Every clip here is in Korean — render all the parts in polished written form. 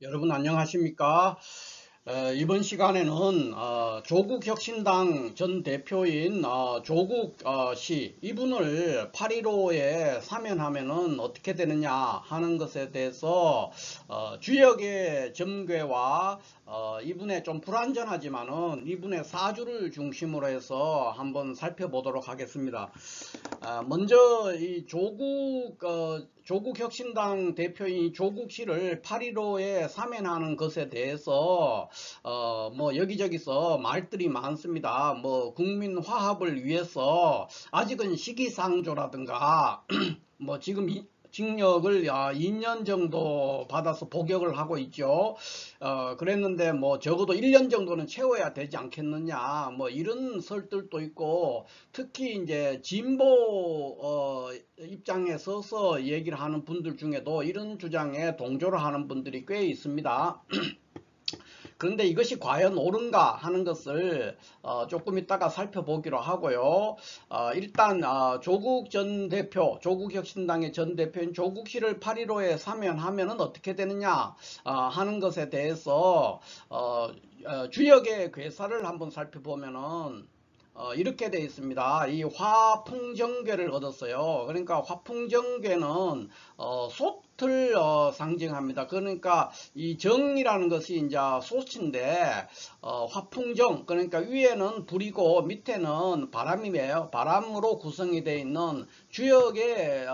여러분 안녕하십니까? 이번 시간에는 조국혁신당 전 대표인 조국 씨 이분을 8.15에 사면하면은 어떻게 되느냐 하는 것에 대해서 주역의 점괘와 이분의 좀 불완전하지만은 이분의 사주를 중심으로 해서 한번 살펴보도록 하겠습니다. 먼저 이 조국혁신당 대표인 조국 씨를 8.15에 사면하는 것에 대해서 뭐 여기저기서 말들이 많습니다. 뭐 국민 화합을 위해서 아직은 시기상조라든가 뭐 지금 징역을 2년 정도 받아서 복역을 하고 있죠. 그랬는데 뭐 적어도 1년 정도는 채워야 되지 않겠느냐 뭐 이런 설들도 있고, 특히 이제 진보 입장에 서서 얘기를 하는 분들 중에도 이런 주장에 동조를 하는 분들이 꽤 있습니다. 그런데 이것이 과연 옳은가 하는 것을 조금 이따가 살펴보기로 하고요. 일단 조국 전 대표, 조국혁신당의 전 대표인 조국 씨를 8.15에 사면하면은 어떻게 되느냐 하는 것에 대해서 주역의 괴사를 한번 살펴보면은 이렇게 되어 있습니다. 이 화풍정괴를 얻었어요. 그러니까 화풍정괴는 솥을 상징합니다. 그러니까 이 정이라는 것이 이제 솥인데 화풍정, 그러니까 위에는 불이고 밑에는 바람이에요. 바람으로 구성이 되어 있는 주역의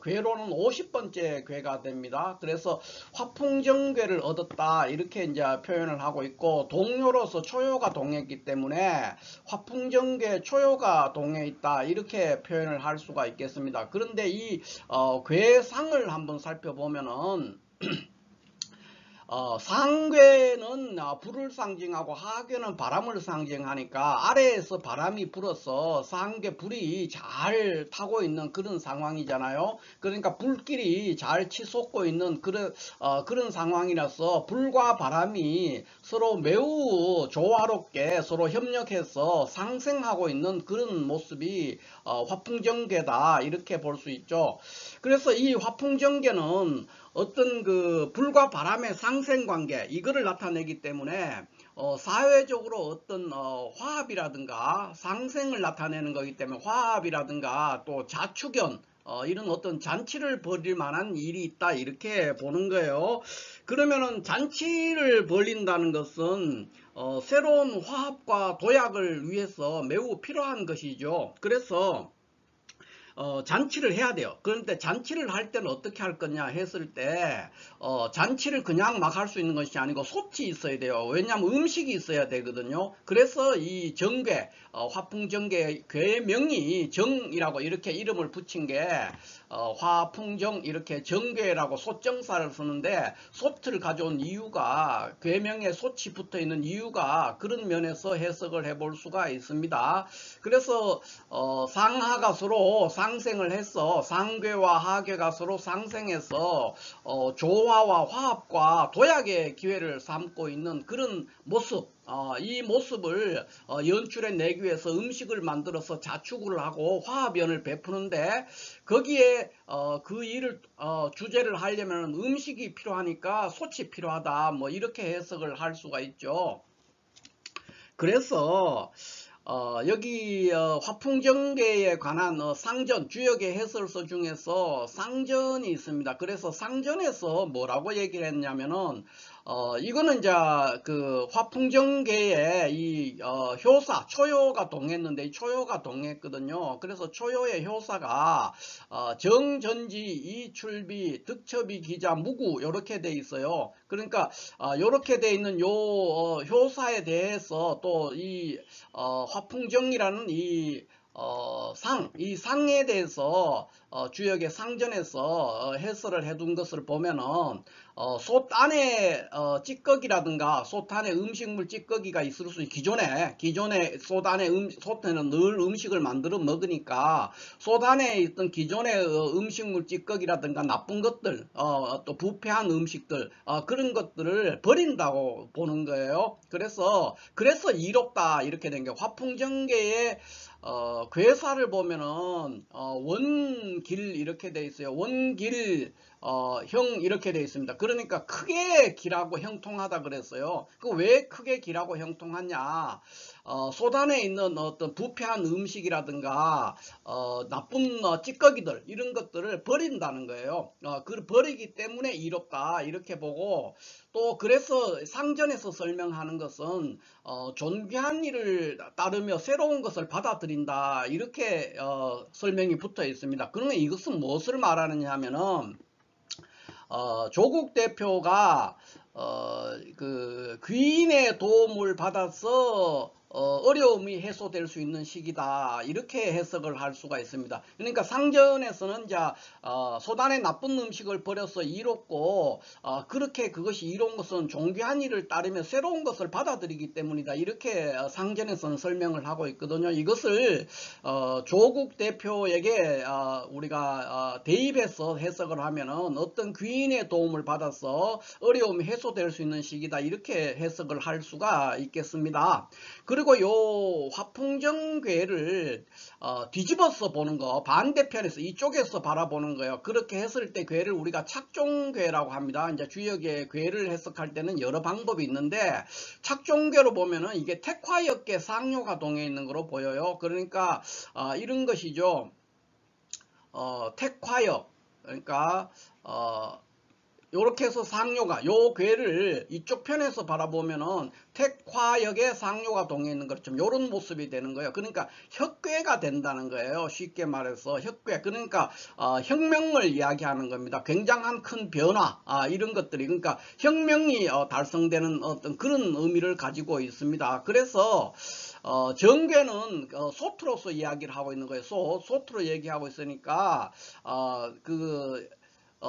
괴로는 50번째 괴가 됩니다. 그래서 화풍정괴를 얻었다 이렇게 이제 표현을 하고 있고, 동요로서 초요가 동했기 때문에 화풍정괴 초요가 동해 있다 이렇게 표현을 할 수가 있겠습니다. 그런데 이 괴상을 한번 살펴보면은 상괴는 불을 상징하고 하괴는 바람을 상징하니까 아래에서 바람이 불어서 상괴 불이 잘 타고 있는 그런 상황이잖아요. 그러니까 불길이 잘 치솟고 있는 그런 상황이라서 불과 바람이 서로 매우 조화롭게 서로 협력해서 상생하고 있는 그런 모습이 화풍정괴다 이렇게 볼 수 있죠. 그래서 이 화풍정괴는 어떤 그 불과 바람의 상생관계 이거를 나타내기 때문에 사회적으로 어떤 화합이라든가 상생을 나타내는 거기 때문에 화합이라든가 또 자축연 이런 어떤 잔치를 벌일 만한 일이 있다 이렇게 보는 거예요. 그러면은 잔치를 벌린다는 것은 새로운 화합과 도약을 위해서 매우 필요한 것이죠. 그래서 잔치를 해야 돼요. 그런데 잔치를 할 때는 어떻게 할 거냐 했을 때 잔치를 그냥 막 할 수 있는 것이 아니고 솥이 있어야 돼요. 왜냐하면 음식이 있어야 되거든요. 그래서 이 정괴, 화풍정괴 괴명이 정이라고 이렇게 이름을 붙인 게 화풍정 이렇게 정괴라고 솥정사를 쓰는데, 솥을 가져온 이유가 괴명에 솥이 붙어 있는 이유가 그런 면에서 해석을 해볼 수가 있습니다. 그래서 상하가 서로 상생을 해서 상괴와 하괴가 서로 상생해서 조화와 화합과 도약의 기회를 삼고 있는 그런 모습, 이 모습을 연출해내기 위해서 음식을 만들어서 자축을 하고 화합연을 베푸는데, 거기에 그 일을 주제를 하려면 음식이 필요하니까 솥이 필요하다 뭐 이렇게 해석을 할 수가 있죠. 그래서 여기 화풍정괴에 관한 상전, 주역의 해설서 중에서 상전이 있습니다. 그래서 상전에서 뭐라고 얘기를 했냐면은 이거는 이제 그 화풍정괴의 이 효사 초요가 동했는데, 이 초요가 동했거든요. 그래서 초요의 효사가 정전지 이출비 득첩이 기자 무구 이렇게 돼 있어요. 그러니까 이렇게 돼 있는 요 효사에 대해서 또 이 화풍정이라는 이 상에 대해서 주역의 상전에서 해설을 해둔 것을 보면은 솥 안에 찌꺼기라든가 솥 안에 음식물 찌꺼기가 있을 수 기존에 솥 안에 솥에는 늘 음식을 만들어 먹으니까 솥 안에 있던 기존의 음식물 찌꺼기라든가 나쁜 것들 또 부패한 음식들 그런 것들을 버린다고 보는 거예요. 그래서 이롭다 이렇게 된 게, 화풍정괴의 괴사를 보면은 원길 이렇게 돼 있어요. 원길 형 이렇게 되어 있습니다. 그러니까 크게 길하고 형통하다 그랬어요. 그 왜 크게 길하고 형통하냐? 소단에 있는 어떤 부패한 음식이라든가 나쁜 찌꺼기들 이런 것들을 버린다는 거예요. 그 버리기 때문에 이롭다 이렇게 보고, 또 그래서 상전에서 설명하는 것은 존귀한 일을 따르며 새로운 것을 받아들인다 이렇게 설명이 붙어 있습니다. 그러면 이것은 무엇을 말하느냐 하면은 조국 대표가 그 귀인의 도움을 받아서 어려움이 해소될 수 있는 시기다 이렇게 해석을 할 수가 있습니다. 그러니까 상전에서는 자 소단의 나쁜 음식을 버려서 이롭고 그렇게 그것이 이로운 것은 존귀한 일을 따르며 새로운 것을 받아들이기 때문이다 이렇게 상전에서는 설명을 하고 있거든요. 이것을 조국 대표에게 우리가 대입해서 해석을 하면은 어떤 귀인의 도움을 받아서 어려움이 해소될 수 있는 시기다 이렇게 해석을 할 수가 있겠습니다. 그리고 요 화풍정괴를 뒤집어서 보는 거, 반대편에서 이쪽에서 바라보는 거예요. 그렇게 했을 때 괴를 우리가 착종괴라고 합니다. 이제 주역의 괴를 해석할 때는 여러 방법이 있는데, 착종괴로 보면은 이게 택화역계 상요가 동해 있는 거로 보여요. 그러니까 이런 것이죠. 택화역, 그러니까 요렇게 해서 상요가, 요 괴를 이쪽 편에서 바라보면은 택화역에 상요가 동해 있는 것처럼 요런 모습이 되는 거예요. 그러니까 혁괴가 된다는 거예요. 쉽게 말해서 혁괴. 그러니까 혁명을 이야기하는 겁니다. 굉장한 큰 변화, 이런 것들이, 그러니까 혁명이 달성되는 어떤 그런 의미를 가지고 있습니다. 그래서 정괴는 소트로서 이야기를 하고 있는 거예요. 소트로 얘기하고 있으니까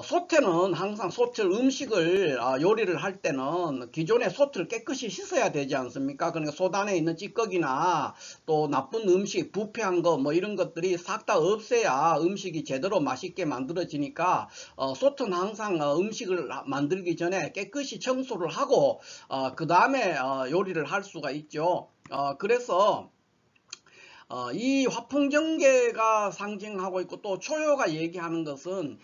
소태는 항상 음식을 요리를 할 때는 기존의 소트를 깨끗이 씻어야 되지 않습니까? 그러니까 소단에 있는 찌꺼기나 또 나쁜 음식, 부패한 거 뭐 이런 것들이 싹 다 없애야 음식이 제대로 맛있게 만들어지니까 소트는 항상 음식을 만들기 전에 깨끗이 청소를 하고 그 다음에 요리를 할 수가 있죠. 그래서 이 화풍정계가 상징하고 있고, 또 초효가 얘기하는 것은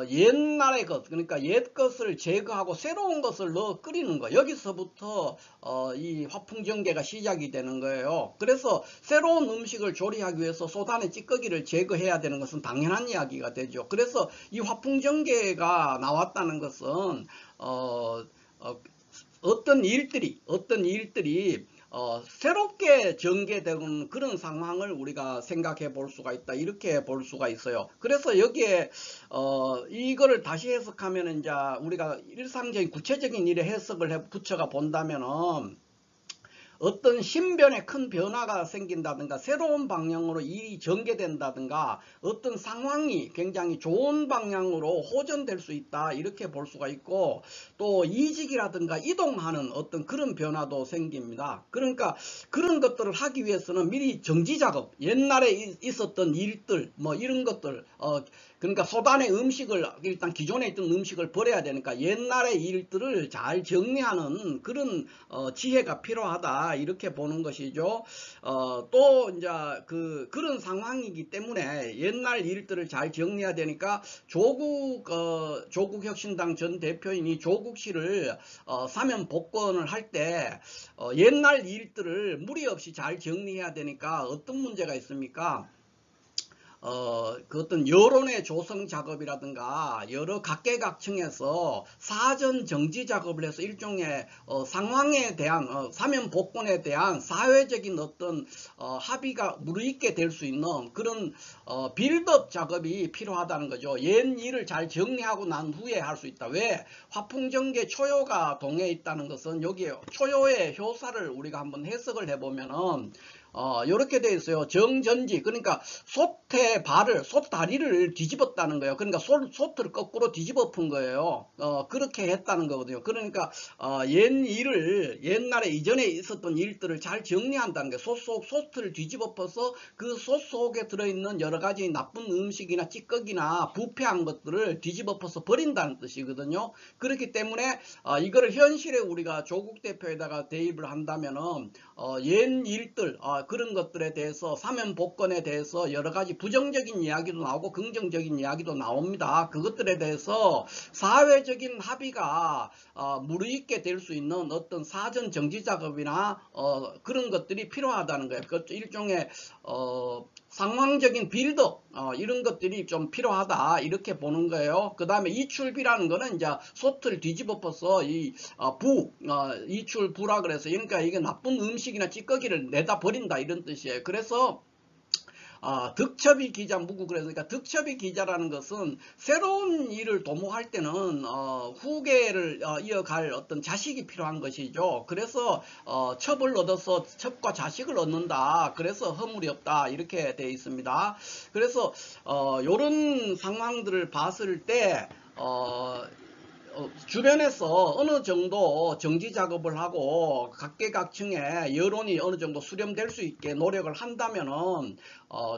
옛날의 것, 그러니까 옛 것을 제거하고 새로운 것을 넣어 끓이는 거, 여기서부터 이 화풍정계가 시작이 되는 거예요. 그래서 새로운 음식을 조리하기 위해서 소단의 찌꺼기를 제거해야 되는 것은 당연한 이야기가 되죠. 그래서 이 화풍정계가 나왔다는 것은 어떤 일들이 새롭게 전개되는 그런 상황을 우리가 생각해 볼 수가 있다 이렇게 볼 수가 있어요. 그래서 여기에 이거를 다시 해석하면 이제 우리가 일상적인 구체적인 일에 해석을 붙여가 본다면은 어떤 신변에 큰 변화가 생긴다든가 새로운 방향으로 일이 전개된다든가 어떤 상황이 굉장히 좋은 방향으로 호전될 수 있다 이렇게 볼 수가 있고, 또 이직이라든가 이동하는 어떤 그런 변화도 생깁니다. 그러니까 그런 것들을 하기 위해서는 미리 정지작업, 옛날에 있었던 일들 뭐 이런 것들 그러니까 소단의 음식을, 일단 기존에 있던 음식을 버려야 되니까 옛날의 일들을 잘 정리하는 그런 지혜가 필요하다 이렇게 보는 것이죠. 또 이제 그런 상황이기 때문에 옛날 일들을 잘 정리해야 되니까 조국혁신당 전 대표인이 조국 씨를 사면 복권을 할 때 옛날 일들을 무리 없이 잘 정리해야 되니까 어떤 문제가 있습니까? 그 어떤 여론의 조성 작업이라든가 여러 각계각층에서 사전 정지 작업을 해서 일종의 상황에 대한 사면 복권에 대한 사회적인 어떤 합의가 무르익게 될 수 있는 그런 빌드업 작업이 필요하다는 거죠. 옛 일을 잘 정리하고 난 후에 할 수 있다. 왜? 화풍정계 초효가 동해 있다는 것은 여기에 초효의 효사를 우리가 한번 해석을 해보면은 이렇게 되어 있어요. 정전지, 그러니까 솥다리를 뒤집었다는 거예요. 그러니까 솥을 거꾸로 뒤집어 푼 거예요. 그렇게 했다는 거거든요. 그러니까 옛날에 이전에 있었던 일들을 잘 정리한다는 거예요. 솥을 뒤집어 퍼서 그 솥 속에 들어있는 여러 가지 나쁜 음식이나 찌꺼기나 부패한 것들을 뒤집어 퍼서 버린다는 뜻이거든요. 그렇기 때문에 이거를 현실에 우리가 조국 대표에다가 대입을 한다면은 옛 일들, 그런 것들에 대해서 사면 복권에 대해서 여러 가지 부정적인 이야기도 나오고 긍정적인 이야기도 나옵니다. 그것들에 대해서 사회적인 합의가 무르익게 될 수 있는 어떤 사전 정지 작업이나 그런 것들이 필요하다는 거예요. 그 일종의 상황적인 빌드업 이런 것들이 좀 필요하다 이렇게 보는 거예요. 그 다음에 이출비라는 거는 이제 솥을 뒤집어 엎어서 이출부라 그래서 그러니까 이게 나쁜 음식이나 찌꺼기를 내다 버린다 이런 뜻이에요. 그래서 득첩이 기자 무구 그러니까 득첩이 기자라는 것은 새로운 일을 도모할 때는 후계를 이어갈 어떤 자식이 필요한 것이죠. 그래서 첩을 얻어서 첩과 자식을 얻는다. 그래서 허물이 없다 이렇게 되어 있습니다. 그래서 이런 상황들을 봤을 때 주변에서 어느 정도 정지 작업을 하고 각계각층의 여론이 어느 정도 수렴될 수 있게 노력을 한다면은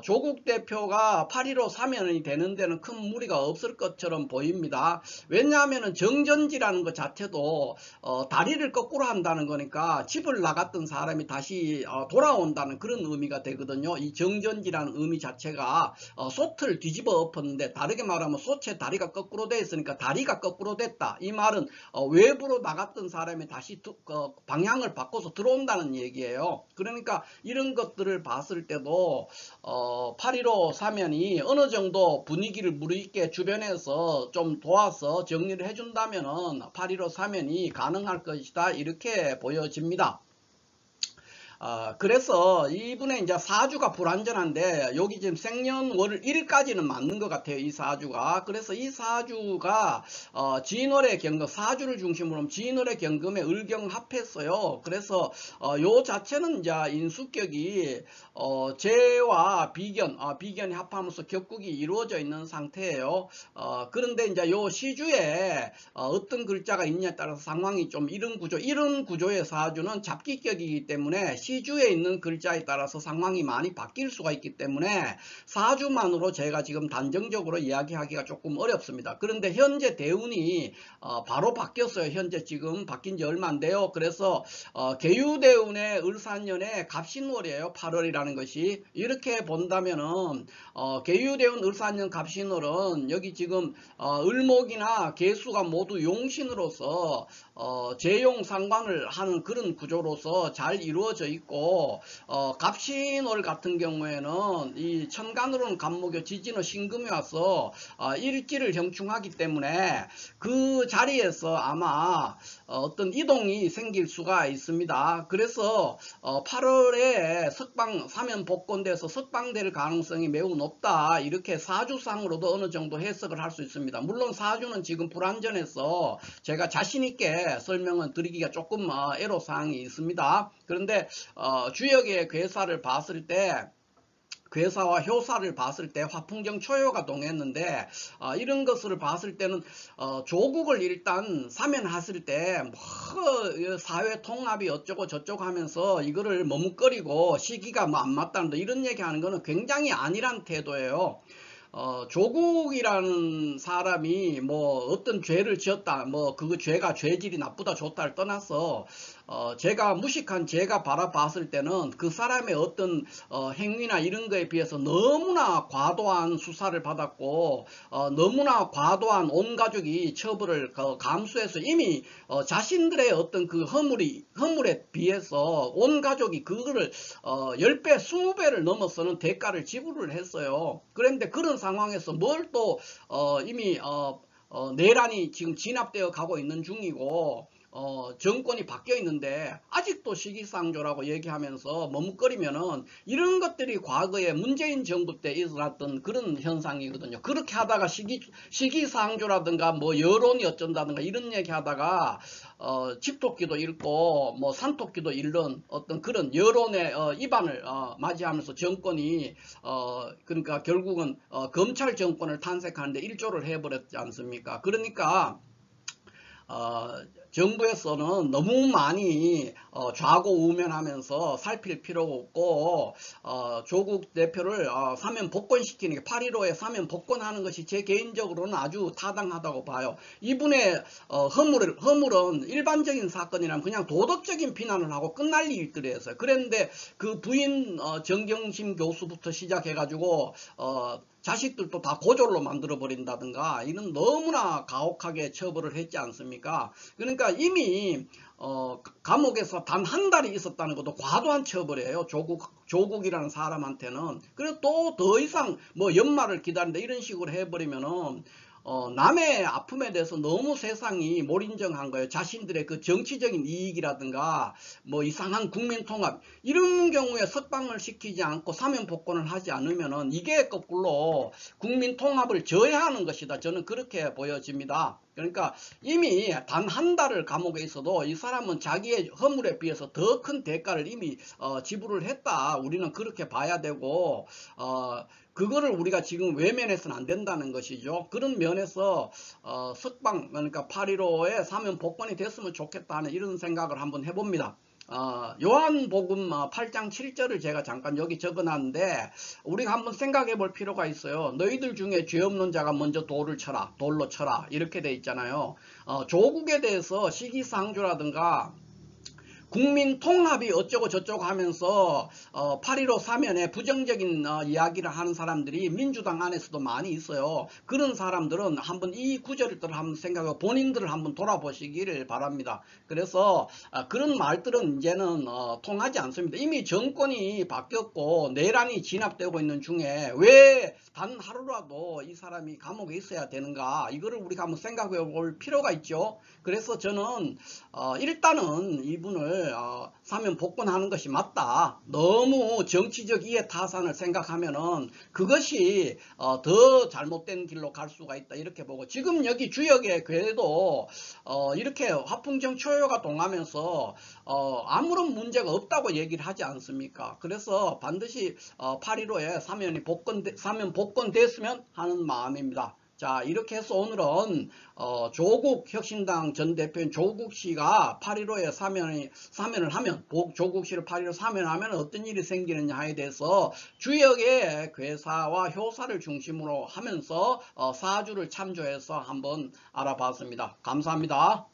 조국 대표가 8.15 사면이 되는 데는 큰 무리가 없을 것처럼 보입니다. 왜냐하면은 정전지라는 것 자체도 다리를 거꾸로 한다는 거니까 집을 나갔던 사람이 다시 돌아온다는 그런 의미가 되거든요. 이 정전지라는 의미 자체가 솥을 뒤집어 엎었는데 다르게 말하면 솥의 다리가 거꾸로 되어 있으니까 다리가 거꾸로 됐다. 이 말은 외부로 나갔던 사람이 다시 방향을 바꿔서 들어온다는 얘기예요. 그러니까 이런 것들을 봤을 때도 8.15 사면이 어느 정도 분위기를 무르익게 주변에서 좀 도와서 정리를 해준다면은 8.15 사면이 가능할 것이다 이렇게 보여집니다. 그래서 이분의 이제 사주가 불완전한데 여기 지금 생년월 1일까지는 맞는 것 같아요. 이 사주가. 그래서 이 사주가 진월의 경금, 사주를 중심으로 하면 진월의 경금에 을경합했어요. 그래서 요 자체는 이제 인수격이 재와 비견, 비견이 합하면서 격국이 이루어져 있는 상태예요. 그런데 이제 요 시주에 어떤 글자가 있냐에 따라서 상황이 좀 이런 구조의 사주는 잡기격이기 때문에 시주에 있는 글자에 따라서 상황이 많이 바뀔 수가 있기 때문에 사주만으로 제가 지금 단정적으로 이야기하기가 조금 어렵습니다. 그런데 현재 대운이 바로 바뀌었어요. 현재 지금 바뀐 지 얼마 안 돼요. 그래서 계유대운의 을사년의 갑신월이에요. 8월이라는 것이. 이렇게 본다면은 계유대운 을사년 갑신월은 여기 지금 을목이나 계수가 모두 용신으로서 재용 상관을 하는 그런 구조로서 잘 이루어져 있고 갑신월 같은 경우에는 이 천간으로는 간목요 지진의 신금이 와서 일지를 형충하기 때문에 그 자리에서 아마 어떤 이동이 생길 수가 있습니다. 그래서 8월에 석방 사면 복권돼서 석방될 가능성이 매우 높다 이렇게 사주상으로도 어느 정도 해석을 할 수 있습니다. 물론 사주는 지금 불완전해서 제가 자신있게 설명을 드리기가 조금 애로사항이 있습니다. 그런데 주역의 괴사를 봤을 때 괴사와 효사를 봤을 때 화풍정 초효가 동했는데 이런 것을 봤을 때는 조국을 일단 사면했을 때 뭐 사회 통합이 어쩌고 저쩌고 하면서 이거를 머뭇거리고 시기가 뭐 안 맞다는 이런 얘기하는 거는 굉장히 안일한 태도예요. 조국이라는 사람이 뭐 어떤 죄를 지었다 뭐 그 죄가 죄질이 나쁘다 좋다를 떠나서 제가 무식한 제가 바라봤을 때는 그 사람의 어떤 행위나 이런 거에 비해서 너무나 과도한 수사를 받았고 너무나 과도한 온 가족이 처벌을 감수해서 이미 자신들의 어떤 그 허물에 비해서 온 가족이 그거를 10배 20배를 넘어서는 대가를 지불을 했어요. 그런데 그런 상황에서 뭘 또 이미 내란이 지금 진압되어 가고 있는 중이고 정권이 바뀌어 있는데 아직도 시기상조라고 얘기하면서 머뭇거리면은 이런 것들이 과거에 문재인 정부 때 일어났던 그런 현상이거든요. 그렇게 하다가 시기상조라든가 뭐 여론이 어쩐다든가 이런 얘기 하다가 집토끼도 잃고 뭐 산토끼도 잃는 어떤 그런 여론의 이반을 맞이하면서 정권이 그러니까 결국은 검찰 정권을 탄생하는데 일조를 해버렸지 않습니까? 그러니까 정부에서는 너무 많이 좌고우면하면서 살필 필요가 없고 조국 대표를 사면 복권시키는 게 8.15에 사면 복권하는 것이 제 개인적으로는 아주 타당하다고 봐요. 이분의 허물은 일반적인 사건이라면 그냥 도덕적인 비난을 하고 끝날 일들이었어요. 그런데 그 부인 정경심 교수부터 시작해가지고 자식들도 다 고졸로 만들어 버린다든가 이런 너무나 가혹하게 처벌을 했지 않습니까? 그러니까 이미 감옥에서 단 한 달이 있었다는 것도 과도한 처벌이에요. 조국이라는 사람한테는. 그리고 또 더 이상 뭐 연말을 기다린다 이런 식으로 해버리면은 남의 아픔에 대해서 너무 세상이 몰인정한 거예요. 자신들의 그 정치적인 이익이라든가 뭐 이상한 국민통합 이런 경우에 석방을 시키지 않고 사면복권을 하지 않으면은 이게 거꾸로 국민통합을 저해하는 것이다. 저는 그렇게 보여집니다. 그러니까 이미 단 한 달을 감옥에 있어도 이 사람은 자기의 허물에 비해서 더 큰 대가를 이미 지불을 했다. 우리는 그렇게 봐야 되고 그거를 우리가 지금 외면해서는 안 된다는 것이죠. 그런 면에서 석방 그러니까 8.15에 사면 복권이 됐으면 좋겠다 하는 이런 생각을 한번 해봅니다. 요한복음 8장 7절을 제가 잠깐 여기 적어놨는데 우리가 한번 생각해 볼 필요가 있어요. 너희들 중에 죄 없는 자가 먼저 돌을 쳐라. 돌로 쳐라. 이렇게 돼 있잖아요. 조국에 대해서 시기상조라든가 국민 통합이 어쩌고 저쩌고 하면서 8.15 사면에 부정적인 이야기를 하는 사람들이 민주당 안에서도 많이 있어요. 그런 사람들은 한번 이 구절을 한번 생각하고 본인들을 한번 돌아보시기를 바랍니다. 그래서 그런 말들은 이제는 통하지 않습니다. 이미 정권이 바뀌었고 내란이 진압되고 있는 중에 왜 단 하루라도 이 사람이 감옥에 있어야 되는가 이거를 우리가 한번 생각해 볼 필요가 있죠. 그래서 저는 일단은 이분을 사면 복권하는 것이 맞다. 너무 정치적 이해 타산을 생각하면은 그것이 더 잘못된 길로 갈 수가 있다 이렇게 보고 지금 여기 주역의 교회도 이렇게 화풍정 초효가 동하면서 아무런 문제가 없다고 얘기를 하지 않습니까? 그래서 반드시 8.15에 사면 복권 됐으면 하는 마음입니다. 자, 이렇게 해서 오늘은 조국 혁신당 전 대표인 조국 씨가 8.15에 사면을 하면, 조국 씨를 8.15 사면하면 어떤 일이 생기느냐에 대해서 주역의 괴사와 효사를 중심으로 하면서 사주를 참조해서 한번 알아봤습니다. 감사합니다.